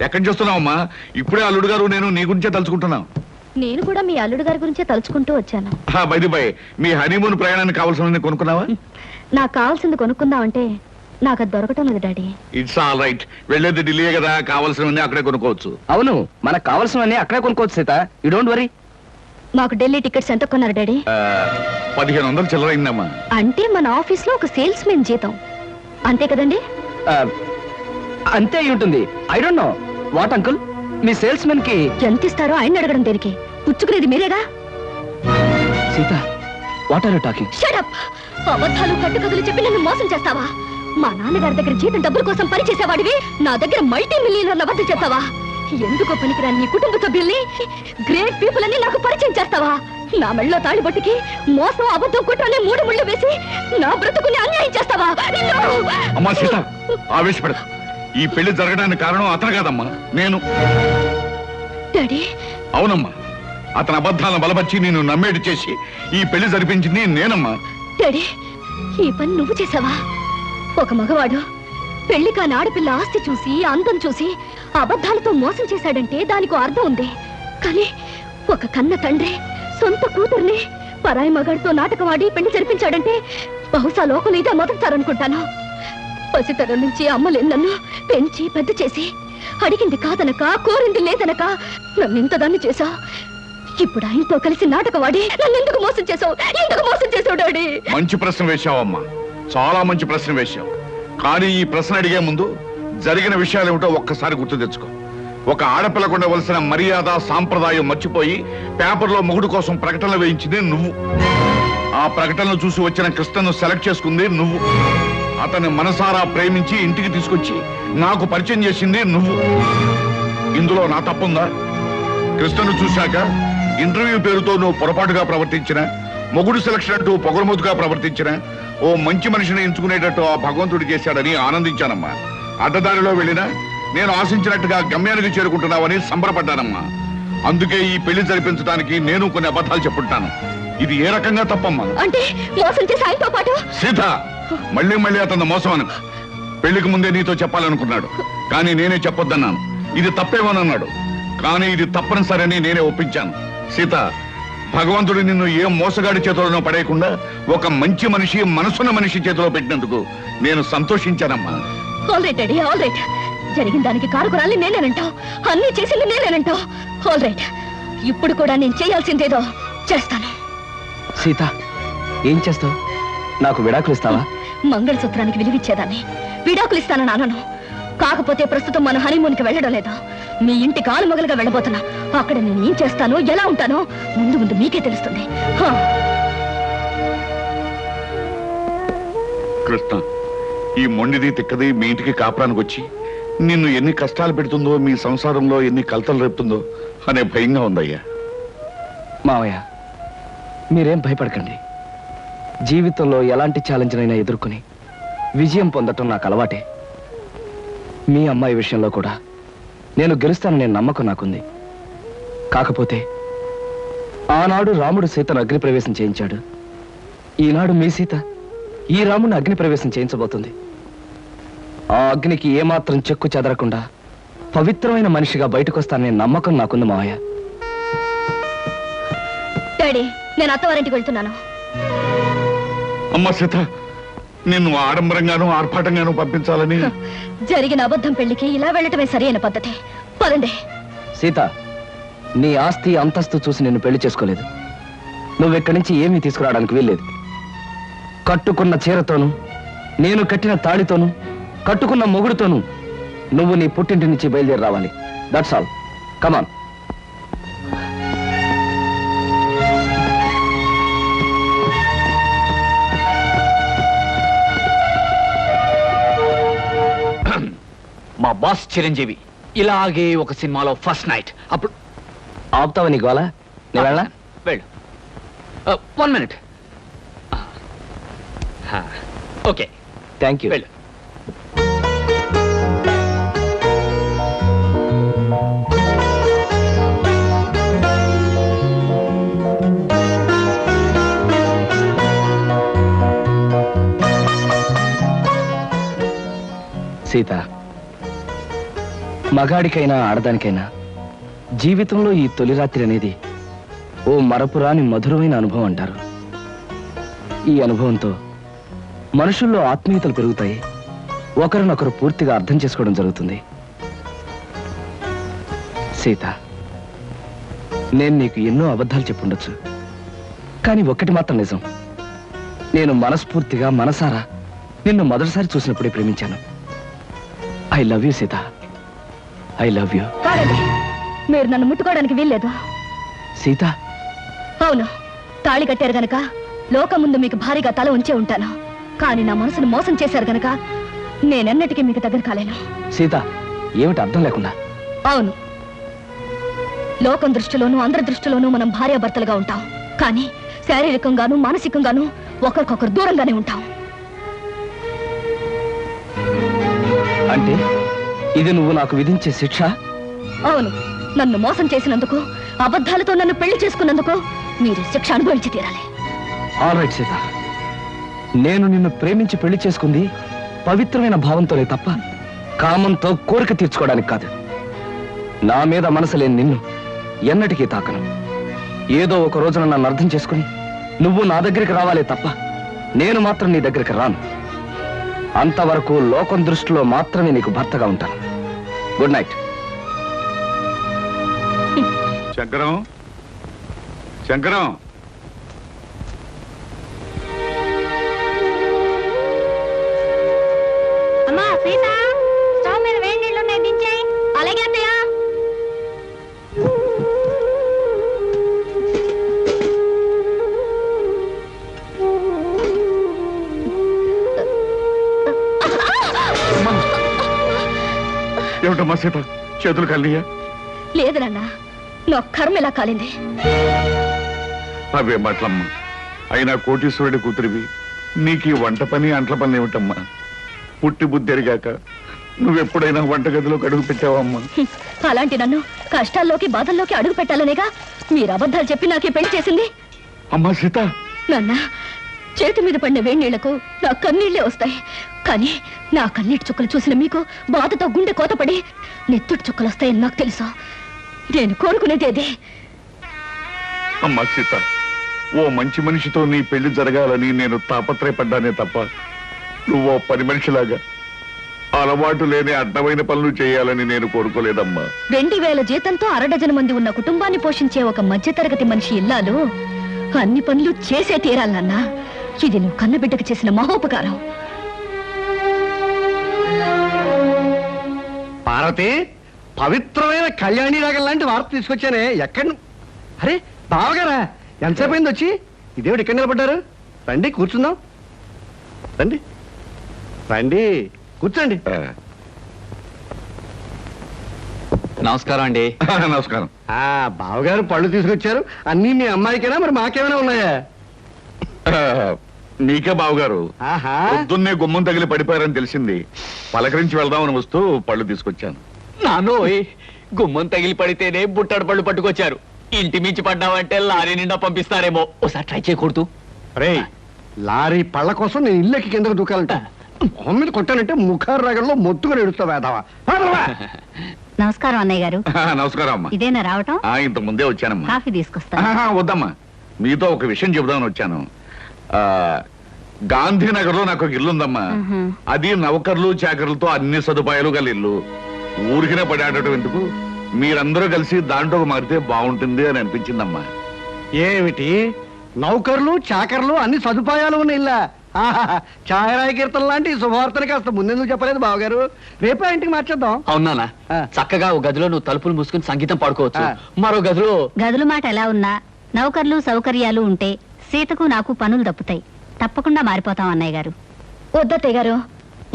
ఎక్కడి చూస్తున్నావమ్మా? ఇప్పుడే అల్లుడు గారు నేను నీ గురించే తలుచుకుంటున్నాం. నేను కూడా మీ అల్లుడు గారి గురించే తలుచుకుంటూ వచ్చాను. బై బై, మీ హనీమూన్ ప్రయాణానికి కావాల్సిన కొనుక్కున్నావా? నాకు కావాల్సింది కొనుక్కుందామంటే నాకు అది దొరకటం లేదు డాడీ. It's all right. వెళ్ళేది ఢిల్లీ కదా, కావాల్సినవన్నీ అక్కడే కొనుక్కోవచ్చు. అవును, మనకు కావాల్సినవన్నీ అక్కడే కొనుక్కోవచ్చు సీత. You don't worry. మాకు ఢిల్లీ టికెట్స్ ఎంత కొన్నారు డాడీ? 1500 చిల్లరైందమ్మా. అంటే మన ఆఫీస్ లో ఒక సేల్స్ మెన్ జీతం అంతే కదండి? అంతే అయి ఉంటుంది. I don't know what uncle, మీ సేల్స్ మెన్ కి ఎంత ఇస్తారో ఆయన అడగడం దేనికి? పుచ్చుకునేది మీరేగా. Sita, what are you talking? Shut up. అబద్ధాలు కట్టుకథలు చెప్పి నన్ను మోసం చేస్తావా? మా నాన్నగారి దగ్గర జీతం డబ్బుల కోసం పనిచేసేవాడివి నా దగ్గర మల్టీ మిలియనర్ల వద్ద చేస్తావా? ఎందుకో పనికిరాని నీ కుటుంబ సభ్యుల్ని, గ్రేట్ పీపుల్ అని నాకు పరిచయం చేస్తావా? నా మెళ్ళలో తాళిబొట్టుకి మోసం, అబద్ధం, కుట్రని 3 ముళ్ళు వేసి నా బ్రతుకుని అన్యాయం చేస్తావా? అమ్మా సీత, ఆవేశపడదు. ఈ పెళ్లి జరగడానికి కారణం అతను కాదమ్మా, నేను. డాడీ. అవునమ్మా, అతని అబద్ధాలను బలపరిచి నేను నమ్మేటి చేసి ఈ పెళ్లి జరిపించింది నేనమ్మా. డాడీ, ఈ పని నువ్వు చేసావా? ఒక మగవాడు పెళ్లి కాని ఆడపిల్ల ఆస్తి చూసి, అందం చూసి అబద్ధాలతో మోసం చేశాడంటే దానికి అర్థం ఉంది. కానీ ఒక కన్న తండ్రి సొంత కూతుర్ని పరాయి మగాడితో నాటకవాడి పెళ్లి జరిపించాడంటే బహుశా లోకం ఇదే మొదలుతారనుకుంటాను. పసితరం నుంచి అమ్మలే నన్ను పెంచి పెద్ద చేసి అడిగింది కాదనక, కోరింది లేదనక నన్ను ఇంతదాన్ని చేశా. ఇప్పుడు ఆయనతో కలిసి నాటకవాడి నన్ను ఎందుకు మోసం చేసావు? ఎందుకు మోసం చేసావు డాడీ? మంచి ప్రశ్న వేశావమ్మా, చాలా మంచి ప్రశ్న వేశావు. కానీ ఈ ప్రశ్న అడిగే ముందు జరిగిన విషయాలు ఏమిటో ఒక్కసారి గుర్తు తెచ్చుకో. ఒక ఆడపిల్లకు ఉండవలసిన మర్యాద, సాంప్రదాయం మర్చిపోయి పేపర్లో మొగుడు కోసం ప్రకటనలు వేయించింది నువ్వు. ఆ ప్రకటనలు చూసి వచ్చిన కృష్ణను సెలెక్ట్ చేసుకుంది నువ్వు. అతన్ని మనసారా ప్రేమించి ఇంటికి తీసుకొచ్చి నాకు పరిచయం చేసింది నువ్వు. ఇందులో నా తప్పుందా? కృష్ణను చూశాక ఇంటర్వ్యూ పేరుతో నువ్వు పొరపాటుగా ప్రవర్తించిన, మొగుడు సెలక్షన్ అంటూ పొగరమోతుగా ప్రవర్తించిన, ఓ మంచి మనిషిని ఎంచుకునేటట్టు ఆ భగవంతుడు చేశాడని ఆనందించానమ్మా. అడ్డదారిలో వెళ్ళినా నేను ఆశించినట్టుగా గమ్యానికి చేరుకుంటున్నావని సంబరపడ్డానమ్మా. అందుకే ఈ పెళ్లి జరిపించడానికి నేను కొన్ని అబద్ధాలు చెప్పుంటాను. ఇది ఏ రకంగా తప్పమ్మా? అంటే మోసం చేసి ఆయనతో పాటు సీత, మళ్ళీ మళ్ళీ అతను మోసం అను. పెళ్లికి ముందే నీతో చెప్పాలనుకున్నాడు, కానీ నేనే చెప్పొద్దన్నాను. ఇది తప్పేమోనన్నాడు, కానీ ఇది తప్పనిసరని నేనే ఒప్పించాను. సీత, భగవంతుడు నిన్ను ఏ మోసగాడి చేతిలోనో పడేయకుండా ఒక మంచి మనిషి, మనసున్న మనిషి చేతిలో పెట్టినందుకు నేను సంతోషించానమ్మా. All right daddy, all right. జరిగిన దానికి కారుకురాలి నేనేనంటావు, అన్ని చేసింది నేనేనంటావు. ఆల్ రైట్, ఇప్పుడు కూడా నేను చేయాల్సిందేదో చేస్తాను. సీత, ఏం చేస్తావు? నాకు విడాకులు ఇస్తావా? మంగళసూత్రానికి విలువిచ్చేదాన్ని విడాకులు ఇస్తానని అనను. కాకపోతే ప్రస్తుతం మన హనీమూన్కి వెళ్ళడం లేదా, మీ ఇంటి కాలు మొగలుగా వెళ్ళబోతున్నా. అక్కడ నేను ఏం చేస్తానో, ఎలా ఉంటానో ముందు ముందు మీకే తెలుస్తుంది. కృష్ణ, ఈ మొండిది తిక్కది మీ ఇంటికి కాపురానికి వచ్చి నిన్ను ఎన్ని కష్టాలు పెడుతుందో, మీ సంసారంలో ఎన్ని కలతలు రేపుతుందో అనే భయంగా ఉందయ్యా. మావయ్య, మీరేం భయపడకండి. జీవితంలో ఎలాంటి ఛాలెంజ్నైనా ఎదుర్కొని విజయం పొందటం నాకు అలవాటే. మీ అమ్మాయి విషయంలో కూడా నేను గెలుస్తాననే నమ్మకం నాకుంది. కాకపోతే ఆనాడు రాముడు సీతను అగ్నిప్రవేశం చేయించాడు. ఈనాడు మీ సీత ఈ రాముడిని అగ్నిప్రవేశం చేయించబోతుంది. ఆ అగ్నికి ఏమాత్రం చెక్కు చెదరకుండా పవిత్రమైన మనిషిగా బయటకొస్తాననే నమ్మకం నాకుంది మావయ్య. డాడీ, నేను అత్తవారింటికి వెళ్తున్నాను. అమ్మ సీత, నిన్ను ఆడంబరంగానూ ఆర్భాటంగానూ పంపించాలని జరిగిన అబద్ధం పెళ్లికి ఇలా వెళ్ళటమే సరైన పద్ధతి. పదండి. సీత, నీ ఆస్తి అంతస్తు చూసి నిన్ను పెళ్లి చేసుకోలేదు. నువ్వెక్కడి నుంచి ఏమీ తీసుకురావడానికి వీల్లేదు. కట్టుకున్న చీరతోనూ, నేను కట్టిన తాళితోనూ, కట్టుకున్న మొగుడుతోనూ నువ్వు నీ పుట్టింటి నుంచి బయలుదేరి రావాలి. That's all. కమాన్. మా బాస్ చిరంజీవి ఇలాగే ఒక సినిమాలో ఫస్ట్ నైట్. అప్పుడు ఆపుతావా నీ గోలా? నేను వెళ్ళా? వెళ్ళు. 1 minute. Okay, thank you. వెళ్ళు. సీత, మగాడికైనా ఆడదానికైనా జీవితంలో ఈ తొలి రాత్రి అనేది ఓ మరపురాని మధురమైన అనుభవం అంటారు. ఈ అనుభవంతో మనుషుల్లో ఆత్మీయతలు పెరుగుతాయి, ఒకరినొకరు పూర్తిగా అర్థం చేసుకోవడం జరుగుతుంది. సీత, నేను నీకు ఎన్నో అబద్ధాలు చెప్పుండొచ్చు, కానీ ఒక్కటి మాత్రం నిజం. నేను మనస్ఫూర్తిగా మనసారా నిన్ను మొదటిసారి చూసినప్పుడే ప్రేమించాను. I love you Sita, I love you. కాదండి, మీరు నన్ను ముట్టుకోవడానికి వీల్లేదు. సీత, అవును, తాళి కట్టారు గనక లోకం ముందు మీకు భారీగా తల ఉంచే ఉంటాను. కానీ నా మనసును మోసం చేశారు గనక నేనెన్నటికీ మీకు దగ్గర కాలేను. సీత, ఏమిటి అర్థం లేకుండా? అవును, లోకం దృష్టిలోనూ అందరి దృష్టిలోనూ మనం భార్యాభర్తలుగా ఉంటాం, కానీ శారీరకంగాను మానసికంగాను ఒకరికొకరు దూరంగానే ఉంటాం. అంటే ఇది నువ్వు నాకు విధించే శిక్ష? అవును, నన్ను మోసం చేసినందుకు, అబద్ధాలతో నన్ను పెళ్లి చేసుకున్నందుకు మీరు శిక్ష అనుభవించి తీరాలి. ఆల్ రైట్ సీత, నేను నిన్ను ప్రేమించి పెళ్లి చేసుకుంది పవిత్రమైన భావంతోనే తప్ప కామంతో కోరిక తీర్చుకోవడానికి కాదు. నా మీద మనసు లేని నిన్ను ఎన్నటికీ తాకను. ఏదో ఒక రోజున నన్ను అర్థం చేసుకుని నువ్వు నా దగ్గరికి రావాలే తప్ప నేను మాత్రం నీ దగ్గరికి రాను. అంతవరకు లోకం దృష్టిలో మాత్రమే నీకు భర్తగా ఉంటాను. Good night. శంకరం, శంకరం, అమ్మా సీత, స్టవ్ మీద వేడి నీళ్ళు ఉన్నాయి, దించేయి. అలాగే అన్నయ్య. ఏమిటమ్మా సీత, చేతులు కలియా? లేదు నాన్న, నా కర్మ ఇలా కాలింది. అవే మాటలమ్మా, అయినా కోటీశ్వరుడి కూతురివి, నీకు ఈ వంట పని అంట్ల పని ఏమిటమ్మా? పుట్టి బుద్ధి ఎరిగాక నువ్వెప్పుడైనా వంటగదిలోకి అడుగు పెట్టావమ్మా? అలాంటి నన్ను కష్టాల్లోకి బాధల్లోకి అడుగు పెట్టాలనేగా మీరు అబద్ధాలు చెప్పి నాకే పెళ్లి చేసింది. అమ్మా సీత, నాన్న, చేతి మీద పడిన వేణీళ్లకు నా కన్నీళ్లే వస్తాయి, కానీ నా కన్నీటి చుక్కలు చూసిన మీకు బాధతో గుండె కోతపడి నెత్తుటి చుక్కలు వస్తాయని నాకు తెలుసు. నేను కోరుకునేది అదే. అమ్మా సీత, ఓ మంచి మనిషితో నీ పెళ్లి జరగాలని నేను తాపత్రయపడ్డానే తప్ప నువ్వో పని మనిషిలాగా అలవాటు లేని అడ్డమైన పనులు చేయాలని నేను కోరుకోలేదమ్మా. 2000 జీతంతో అరడజన మంది ఉన్న కుటుంబాన్ని పోషించే ఒక మధ్యతరగతి మనిషి ఇల్లాలు అన్ని పనులు చేసే తీరాలన్నా. ఇది నువ్వు కన్నబిడ్డకు చేసిన మహోపకారం. పార్వతి, పవిత్రమైన కళ్యాణి రాగం లాంటి వార్త తీసుకొచ్చానే. ఎక్కడ? అరే బావగారా, ఎంతసేపు అయింది వచ్చి? ఇదేమిటి ఇక్కడ నిలబడ్డారు? రండి కూర్చుందాం. రండి రండి, కూర్చోండి. నమస్కారం అండి. నమస్కారం. బావగారు పళ్ళు తీసుకొచ్చారు. అన్నీ మీ అమ్మాయికేనా, మరి మాకేమైనా ఉన్నాయా? నీకే బావగారు. ఆహా, పొద్దున్నే గుమ్మం తగిలి పడిపోయారని తెలిసింది. పలకరించి వెళ్దామని వస్తూ పళ్ళు తీసుకొచ్చాను. నానోయ్, గుమ్మం తగిలి పడితేనే బుట్టడు పళ్ళు పట్టుకొచ్చారు. ఇంటి మించి పడ్డావంటే లారీ నిండా పంపిస్తారేమో. ఒకసారి ట్రై చేయకూడదు? రే, లారీ పళ్ళ కోసం నేను ఇల్లెక్కి కిందకు దూకాలంట. మొహం మీద కొట్టానంటే ముఖారు రాగంలో మొత్తుగా ఎడుస్తావు వేదావా. నమస్కారం అన్నయ్య గారు. నమస్కారం అమ్మా. ఇదేనా రావటం? ఇంత ముందే వచ్చానమ్మా. కాఫీ తీసుకొస్తా. వద్దమ్మా, మీతో ఒక విషయం చెబుదామని వచ్చాను. గాంధీనగర్ లో నాకు ఒక ఇల్లు ఉందమ్మా. అది నౌకర్లు చాకర్లతో అన్ని సదుపాయాలు గల ఇల్లు. ఊరికినే పడాడటం ఎందుకు, మీరందరూ కలిసి దాంట్లో మారితే బాగుంటుంది అని అనిపించిందమ్మా. ఏమిటి, నౌకర్లు చాకర్లు అన్ని సదుపాయాలు ఉన్న ఇల్లా? ఛాయరాయ కీర్తన లాంటి శుభవార్తని కాస్త ముందెందుకు చెప్పలేదు బావగారు? రేపే ఇంటికి మార్చేద్దాం. అవునా? చక్కగా ఒక గదిలో నువ్వు తలుపులు మూసుకుని సంగీతం పాడుకోవచ్చు. మరో గదిలో గదుల మాట ఎలా ఉన్నా నౌకర్లు సౌకర్యాలు ఉంటే సీతకు నాకు పనులు తప్పుతాయి. తప్పకుండా మారిపోతాం అన్నయ్య గారు. వద్దత్తయ్య గారు,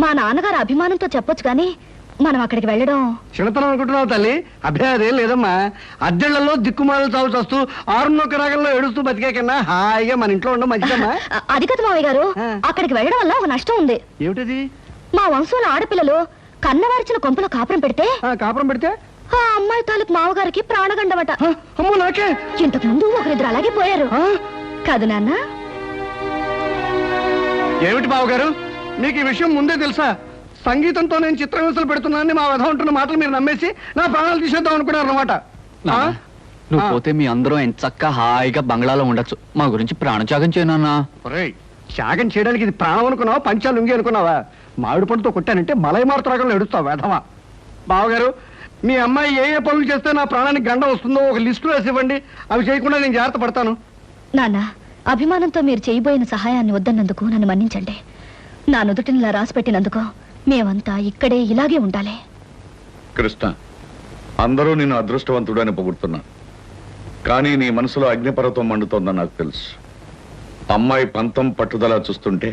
మా నాన్నగారు అభిమానంతో చెప్పొచ్చు కానీ మనం అక్కడికి వెళ్ళడం చిన్నతనం అనుకుంటున్నావు తల్లి. అభ్యాదేం లేదమ్మా. అద్దెళ్లలో దిక్కుమాలు చావు చస్తూ 6 రాగంలో ఏడుస్తూ బతికే కన్నా హాయిగా మన ఇంట్లో ఉండడం మంచిదమ్మా. అది కదా మావయ్య గారు, అక్కడికి వెళ్ళడం వల్ల ఒక నష్టం ఉంది. ఏమిటది? మా వంశంలో ఆడపిల్లలు కన్నవారిచిన కొంపలో కాపురం పెడితే కాపురం పెడితే ఆ అమ్మాయి తాలూకు మావగారికి ప్రాణగండమట. అమ్మో నాకే. ఇంతకు ముందు ఒకరిద్దరు అలాగే పోయారు కాదు నాన్న? ఏమిటి బావగారు, మీకు ఈ విషయం ముందే తెలుసా? సంగీతంతో నేను చిత్రహింసలు పెడుతున్నానని మా వధ ఉంటున్న మాటలు మీరు నమ్మేసి నా ప్రాణాలు తీసేద్దాం అనుకున్నారు అనమాట. నువ్వు పోతే మీ అందరం ఎంత చక్కగా హాయిగా బంగ్లాలో ఉండొచ్చు. మా గురించి ప్రాణత్యాగం చేయనన్నా. త్యాగం చేయడానికి ఇది ప్రాణం అనుకున్నావా, పంచాలు ఉంగి అనుకున్నావా? మామిడి పండుతో కొట్టానంటే మలై మారుతరాగంలో ఎడుస్తావు వేధవా. బావగారు, మీ అమ్మాయి ఏ ఏ పనులు చేస్తే నా ప్రాణానికి గండ వస్తుందో ఒక లిస్టు వేసి ఇవ్వండి. అవి చేయకుండా నేను జాగ్రత్త పడతాను. నాన్న, అభిమానంతో మీరు చేయబోయిన సహాయాన్ని వద్దన్నందుకు నన్ను మన్నించండి. నా నుదుటినిలా రాసి పెట్టినందుకు మేమంతా ఇక్కడే ఇలాగే ఉండాలి. కృష్ణ, అందరూ నిన్ను అదృష్టవంతుడు అని పొగుడుతున్నా, కానీ నీ మనసులో అగ్నిపర్వతం మండుతోందని నాకు తెలుసు. అమ్మాయి పంతం పట్టుదల చూస్తుంటే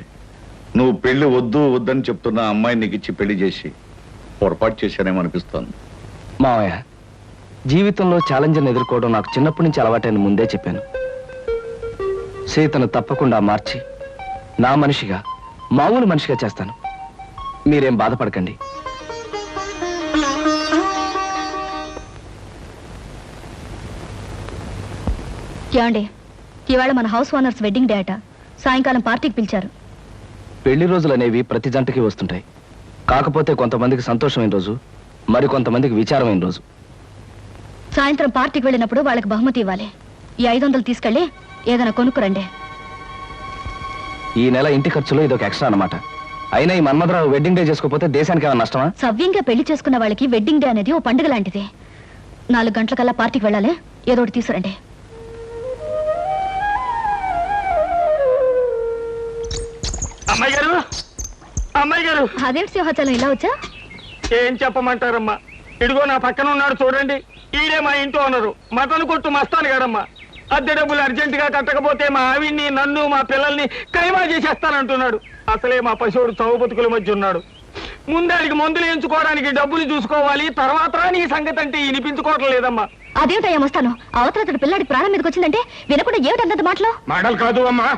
నువ్వు పెళ్లి వద్దు వద్దని చెప్తున్న అమ్మాయి నీకు ఇచ్చి పెళ్లి చేసి పొరపాటు చేశానేమో అనిపిస్తోంది. మావయ్య, జీవితంలో ఛాలెంజ్ని ఎదుర్కోవడం నాకు చిన్నప్పటి నుంచి అలవాటైన ముందే చెప్పాను. సీతను తప్పకుండా మార్చి నా మనిషిగా, మామూలు మనిషిగా చేస్తాను. మీరేం బాధపడకండి. ఏమండి, ఇవాళ మన హౌస్ ఓనర్స్ వెడ్డింగ్ డే అట. సాయంకాలం పార్టీకి పిలిచారు. పెళ్లి రోజులు అనేవి ప్రతి జంటకి వస్తుంటాయి. కాకపోతే కొంతమందికి సంతోషమైన రోజు, మరి కొంతమందికి విచారమైన రోజు. సాయంత్రం పార్టీకి వెళ్ళినప్పుడు వాళ్ళకి బహుమతి ఇవ్వాలి. ఈ 500 తీసుకెళ్ళి ఏదైనా కొనుక్కురండి. ఈ నెల ఇంటి ఖర్చులో ఇదొక ఎక్స్ట్రా అన్నమాట. అయినా ఈ మన్మధరావు వెడ్డింగ్ డే చేసుకోకపోతే దేశానికి ఏమైనా నష్టమా? సవ్యంగా పెళ్లి చేసుకున్న వాళ్ళకి వెడ్డింగ్ డే అనేది ఓ పండుగ లాంటిది. 4 గంటలకల్లా పార్టీకి వెళ్ళాలి. ఏదో ఒకటి తీసుకురండి. అమ్మాయి గారు, అమ్మాయి గారు, అదేంటి సింహాచలం ఇలా వచ్చా? ఏం చెప్పమంటారమ్మా? ఇదిగో నా పక్కన ఉన్నాడు చూడండి, ఈడే మా ఇంట్లో ఉన్నారు. మటన్ కొట్టు మస్తాను గారమ్మా. అద్దె డబ్బులు అర్జెంటుగా కట్టకపోతే మా ఆవిడ్ని, నన్ను, మా పిల్లల్ని కైమా చేసేస్తానంటున్నాడు. అసలే మా పశువుడు చౌ బతుకుల మధ్య ఉన్నాడు. ముందానికి మందులు ఎంచుకోవడానికి డబ్బులు చూసుకోవాలి, తర్వాత నీ సంగతి అంటే వినిపించుకోవటం లేదమ్మా. అదేమిటయ్యా వస్తాను. అవతల పిల్లాడికి ప్రాణం మీదకి వచ్చిందంటే వినకుండా ఏమిటంత మాటలు? మాటలు కాదు అమ్మా,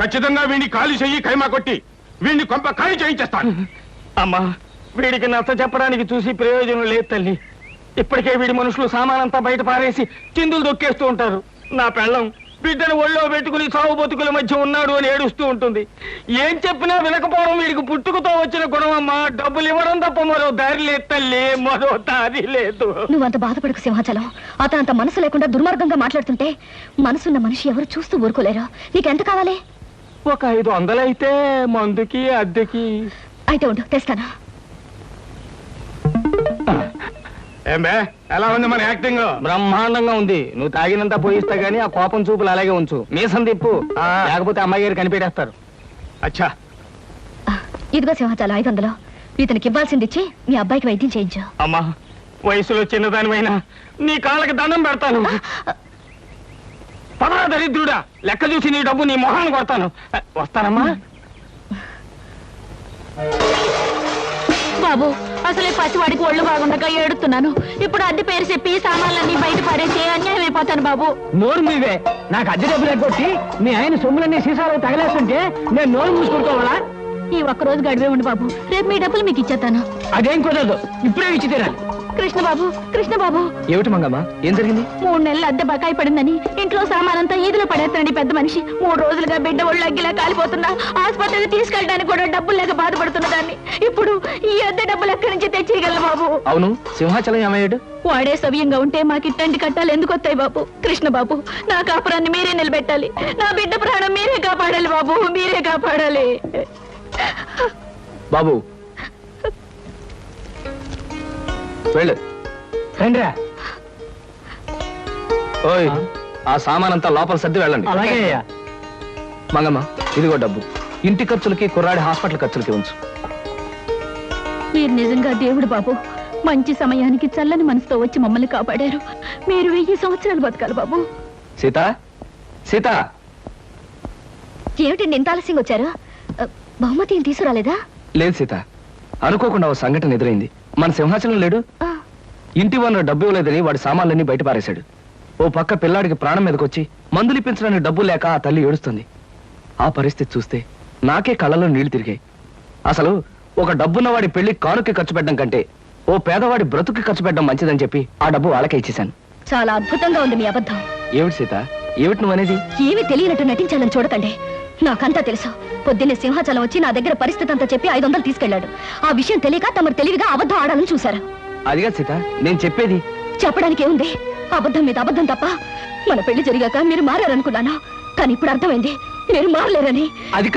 ఖచ్చితంగా వీడిని ఖాళీ చెయ్యి, కైమా కొట్టి వీడిని కొంప ఖాళీ చేయించేస్తాను. అమ్మా, వీడికి నచ్చ చెప్పడానికి చూసి ప్రయోజనం లేదు తల్లి. ఇప్పటికే వీడి మనుషులు సామానంతా బయట పారేసి చిందులు దొక్కేస్తూ ఉంటారు. నా పెళ్ళం బిడ్డను ఒళ్ళో పెట్టుకుని చావు బతుకుల మధ్య ఉన్నాడు అని ఏడుస్తూ ఉంటుంది. ఏం చెప్పినా వినకపోవడం వీడికి పుట్టుకతో వచ్చిన గుణమమ్మా. డబ్బులు ఇవ్వడం తప్ప మరో దారి లేదు తల్లి, మరో దారి లేదు. నువ్వంత బాధపడకు సింహాచలం. అతను అంత మనసు లేకుండా దుర్మార్గంగా మాట్లాడుతుంటే మనసున్న మనిషి ఎవరు చూస్తూ ఊరుకోలేరు. నీకెంత కావాలి? ఒక 500 అయితే మందుకి అద్దెకి. అయితే ఉండు, తెస్తాను. ఏమే, ఎలా ఉంది మన యాక్టింగ్? బ్రహ్మాండంగా ఉంది. నువ్వు తాగినంత పోయిస్తా గానీ ఆ కోపం చూపులు అలాగే ఉంచు. మీసం తిప్పు, లేకపోతే అమ్మాయి గారు కనిపెట్టేస్తారు. అచ్చా, ఇదిగో సింహాచలం 500. ఇతనికి ఇవ్వాల్సింది ఇచ్చి మీ అబ్బాయికి వైద్యం చేయించు. అమ్మా, వయసులో చిన్నదానివైనా నీ కాళ్ళకి దండం పెడతాను. పదరా దరిద్రుడా, లెక్క చూసి నీ డబ్బు నీ మొహాన్ని కొడతాను. వస్తానమ్మా. బాబు, అసలే పసివాడికి ఒళ్ళు బాగుండగా ఏడుతున్నాను. ఇప్పుడు అద్దె పేరు చెప్పి సామాన్లన్నీ బయట పారేసి అన్యాయం అయిపోతాను బాబు. నోరు మీవే. నాకు అద్దె డబ్బులు ఎగ్గొట్టి మీ ఆయన సొమ్ములన్నీ సీసాలు తగలేస్తుంటే నేను నోరు మూసుకుంటావాలా? ఈ ఒక్కరోజు గడివే ఉండి బాబు, రేపు మీ డబ్బులు మీకు ఇచ్చేస్తాను. అదేం కుదరదు, ఇప్పుడే ఇచ్చి తీరాలి. కృష్ణ బాబు, ఏమిటి మంగమ్మ, ఏం జరిగింది? 3 నెలలు అద్దె బకాయి పడిందని ఇంట్లో సామానంతా ఈదులో పడేస్తానండి పెద్ద మనిషి. 3 రోజులుగా బిడ్డ ఒళ్ళు అగ్గిలా కాలిపోతున్నా ఆసుపత్రికి తీసుకెళ్ళడానికి కూడా డబ్బులు లేక బాధపడుతున్న దాన్ని ఇప్పుడు ఈ అద్దె డబ్బులు ఎక్కడి నుంచి తెచ్చేయగలను బాబు? అవును, సింహాచలం ఏమయ్యాడు? వాడే సవ్యంగా ఉంటే మాకు ఇట్టంటి కట్టాలు ఎందుకు వస్తాయి బాబు? కృష్ణ బాబు, నా కాపురాన్ని మీరే నిలబెట్టాలి. నా బిడ్డ ప్రాణం మీరే కాపాడాలి బాబు, మీరే కాపాడాలి. బాబు వెళ్ళు. రండిరా. ఓయ్, ఆ సామానంతా లోపల సర్ది వెళ్ళండి. అలాగే అయ్యా. మంగమ్మ, ఇదిగో డబ్బు. ఇంటి ఖర్చులకి, కుర్రాడి హాస్పిటల్ ఖర్చులకి ఉంచు. మీరు నిజంగా దేవుడు బాబు. మంచి సమయానికి చల్లని మనసుతో వచ్చి మమ్మల్ని కాపాడారు. మీరు 1000 సంవత్సరాలు బతకాలి బాబు. సీత, సీత. ఏమిటండి ఇంత ఆలస్యంగా వచ్చారు? బహుమతి ఏం తీసుకురాలేదా? లేదు సీత, అనుకోకుండా ఓ సంఘటన ఎదురైంది. మన సింహాచలం లేడు, ఇంటి వనరు డబ్బు ఇవ్వలేదని వాడి సామాన్లన్నీ బయట పారేశాడు. ఓ పక్క పిల్లాడికి ప్రాణం మీదకొచ్చి మందులు ఇప్పించడానికి డబ్బు లేక ఆ తల్లి ఏడుస్తుంది. ఆ పరిస్థితి చూస్తే నాకే కళ్ళలో నీళ్లు తిరిగాయి. అసలు ఒక డబ్బున్న వాడి పెళ్లి కానుకి ఖర్చు పెట్టడం కంటే ఓ పేదవాడి బ్రతుకి ఖర్చు పెట్టడం మంచిదని చెప్పి ఆ డబ్బు వాళ్ళకే ఇచ్చేశాను. చాలా అద్భుతంగా ఉంది మీ అబద్ధం. ఏమిటి సీత, ఏమిటి నువ్వు అనేది? ఏమీ తెలియనట్టు నటించాలని చూడకండి. నాకంతా తెలుసు. పొద్దున్నే సింహాచలం వచ్చి నా దగ్గర పరిస్థితి అంతా చెప్పి 500 తీసుకెళ్లాడు. ఆ విషయం తెలియక తమరు తెలివిగా అబద్ధం ఆడాలని చూశారు. అదిగా సీత నేను చెప్పేది. చెప్పడానికి ఏముంది? అబద్ధం మీద అబద్ధం తప్ప. మన పెళ్లి జరిగాక మీరు మారారనుకున్నాను, కానీ ఇప్పుడు అర్థమైంది మీరు మారలేరని. అది